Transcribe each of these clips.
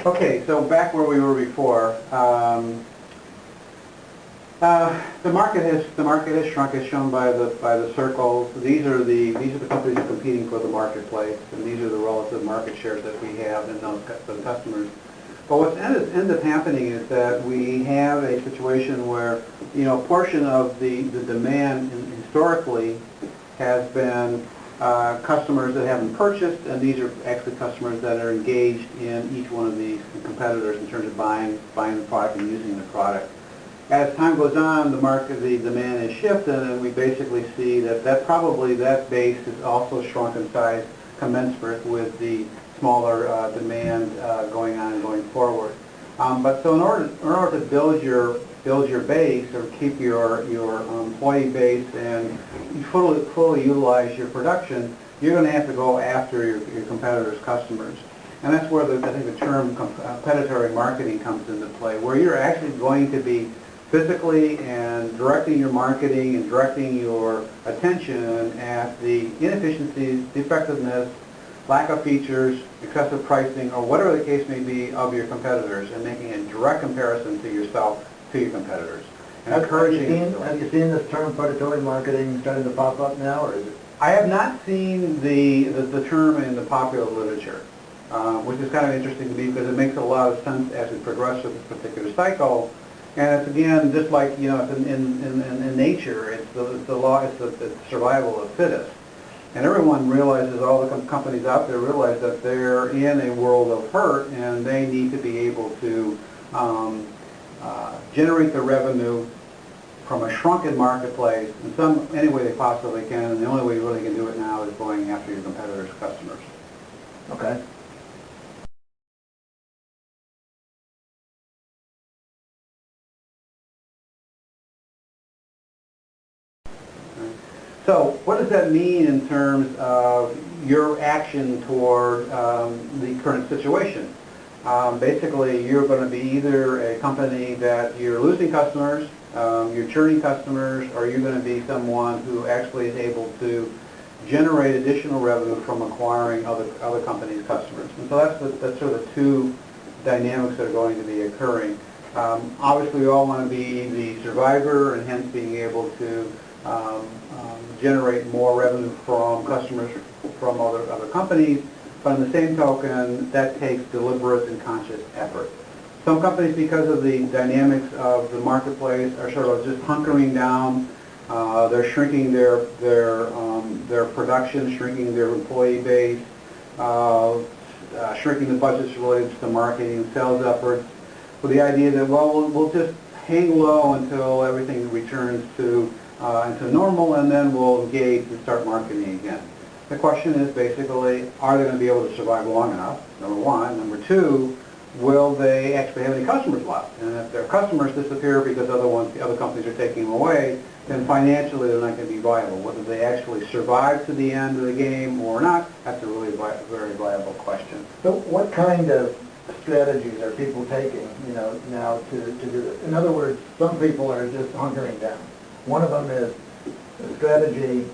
Okay, so back where we were before, the market has shrunk, as shown by the circles. These are the companies that are competing for the marketplace, and these are the relative market shares that we have in those customers. But what's ended up happening is that we have a situation where, you know, a portion of the demand historically has been customers that haven't purchased, and these are actually customers that are engaged in each one of these competitors in terms of buying the product and using the product. As time goes on, the demand has shifted, and we basically see that that base has also shrunk in size commensurate with the smaller demand going forward. But so in order to build your base or keep your employee base and fully utilize your production, you're going to have to go after your competitors' customers. And that's where I think the term predatory marketing comes into play, where you're actually going to be physically and directing your marketing and directing your attention at the inefficiencies, defectiveness, lack of features, excessive pricing, or whatever the case may be of your competitors, and making a direct comparison to yourself to your competitors. And have you seen this term predatory marketing starting to pop up now, or is it? I have not seen the term in the popular literature, which is kind of interesting to me because it makes a lot of sense as we progress with this particular cycle. And it's, again, just like, you know, in nature, it's the law, it's the survival of the fittest. And everyone realizes, all the companies out there realize that they're in a world of hurt, and they need to be able to generate the revenue from a shrunken marketplace in any way they possibly can. And the only way you really can do it now is going after your competitors' customers. Okay. So what does that mean in terms of your action toward the current situation? Basically, you're going to be either a company that you're losing customers, you're churning customers, or you're going to be someone who actually is able to generate additional revenue from acquiring other companies' customers. And so that's sort of the two dynamics that are going to be occurring. Obviously, we all want to be the survivor, and hence being able to generate more revenue from customers from other companies, but on the same token, that takes deliberate and conscious effort. Some companies, because of the dynamics of the marketplace, are sort of just hunkering down. They're shrinking their production, shrinking their employee base, shrinking the budgets related to marketing and sales efforts, with the idea that, well, we'll just hang low until everything returns to normal, and then we'll engage and start marketing again. The question is basically, are they going to be able to survive long enough, number one? Number two, will they actually have any customers left? And if their customers disappear because other companies are taking them away, then financially they're not going to be viable. Whether they actually survive to the end of the game or not, that's a really very viable question. So what kind of strategies are people taking, you know, now to do this? In other words, some people are just hunkering down. One of them is a strategy,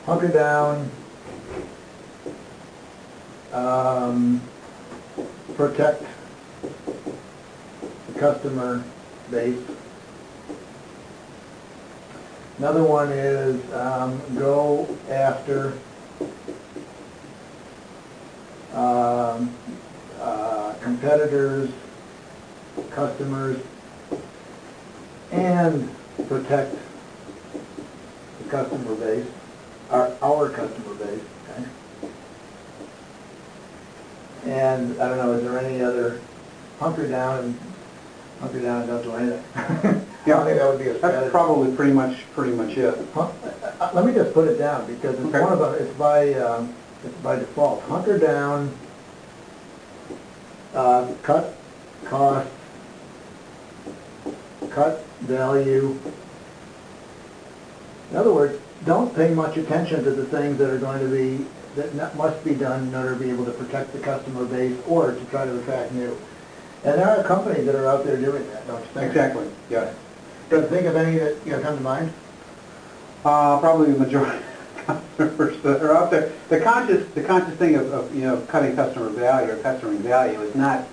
hunker down, protect the customer base. Another one is go after competitors, customers, and protect the customer base, our customer base. Okay? And I don't know, is there any other hunker down and don't do anything? Yeah, I think that would be a strategy. That's probably pretty much it. Let me just put it down, because it's one of them. It's by default. Hunker down, cut costs, cut value. In other words, don't pay much attention to the things that are going to be, that must be done in order to be able to protect the customer base or to try to attract new. And there are companies that are out there doing that, don't you think? Exactly, yes. Can you think of any that come to mind? Probably the majority. customers that are out there. The conscious thing of you know, cutting customer value or customer value is not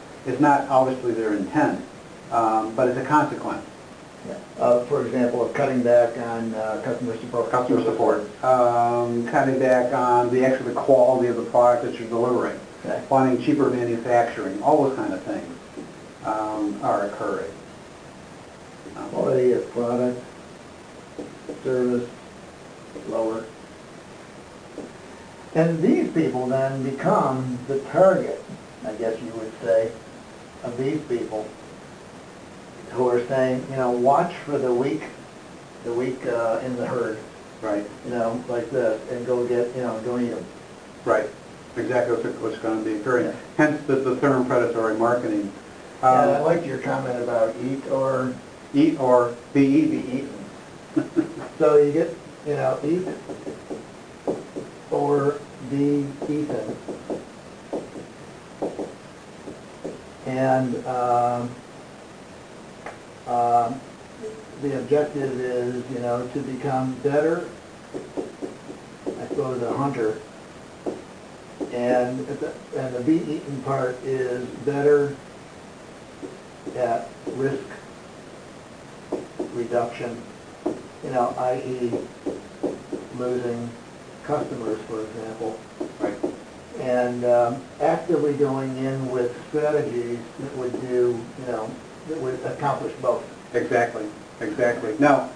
obviously their intent, but it's a consequence. Yeah. For example, of cutting back on customer support. Customer support, cutting back on the quality of the product that you're delivering, Okay. finding cheaper manufacturing, all those kind of things are occurring. Quality of product, service, lower. And these people then become the target, I guess you would say, of these people who are saying, you know, watch for the weak in the herd, Right. you know, like this, and go get, you know, go eat them. Right. Exactly what's going to be occurring. Yeah. Hence the term predatory marketing. And I liked your comment about eat or Eat or be be eaten. eaten. So you get, you know, eat or be eaten. And the objective is, you know, to become better, I suppose, a hunter. And the be eaten part is better at risk reduction, you know, i.e. losing customers, for example. Right. And actively going in with strategies that would do, you know, that would accomplish both. Exactly. Exactly. Now,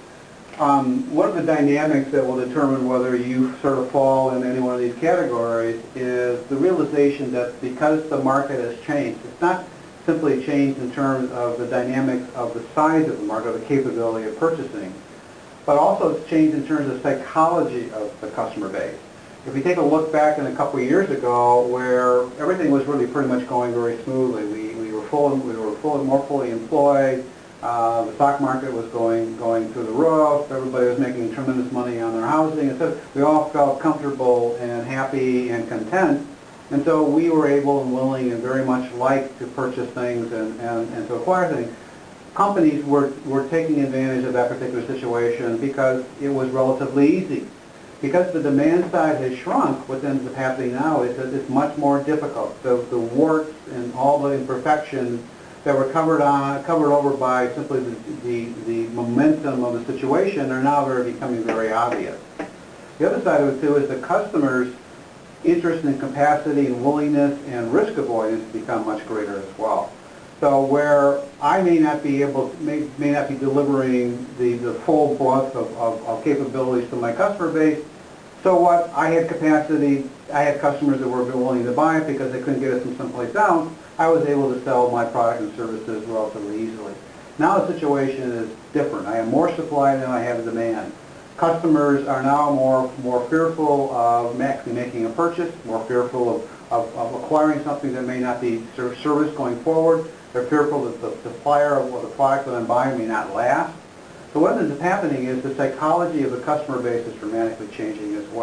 one of the dynamics that will determine whether you sort of fall in any one of these categories is the realization that because the market has changed, it's not simply changed in terms of the dynamics of the size of the market, the capability of purchasing, but also it's changed in terms of psychology of the customer base. If we take a look back in a couple of years ago where everything was really pretty much going very smoothly, we were more fully employed, the stock market was going through the roof, everybody was making tremendous money on their housing, and so we all felt comfortable and happy and content. And so we were able and willing and very much like to purchase things and to acquire things. Companies were taking advantage of that particular situation because it was relatively easy. Because the demand side has shrunk, what ends up happening now is that it's much more difficult. So the warts and all the imperfections that were covered over by simply the momentum of the situation are now becoming very obvious. The other side of it too is the customers' interest and capacity and willingness and risk avoidance become much greater as well. So where I may not be delivering the full breadth of capabilities to my customer base, so what? I had capacity, I had customers that were willing to buy it because they couldn't get it from someplace else. I was able to sell my product and services relatively easily. Now the situation is different. I have more supply than I have demand. Customers are now more fearful of actually making a purchase, more fearful of acquiring something that may not be serviced going forward. They're fearful that the supplier of the product that I'm buying may not last. So what ends up happening is the psychology of the customer base is dramatically changing as well.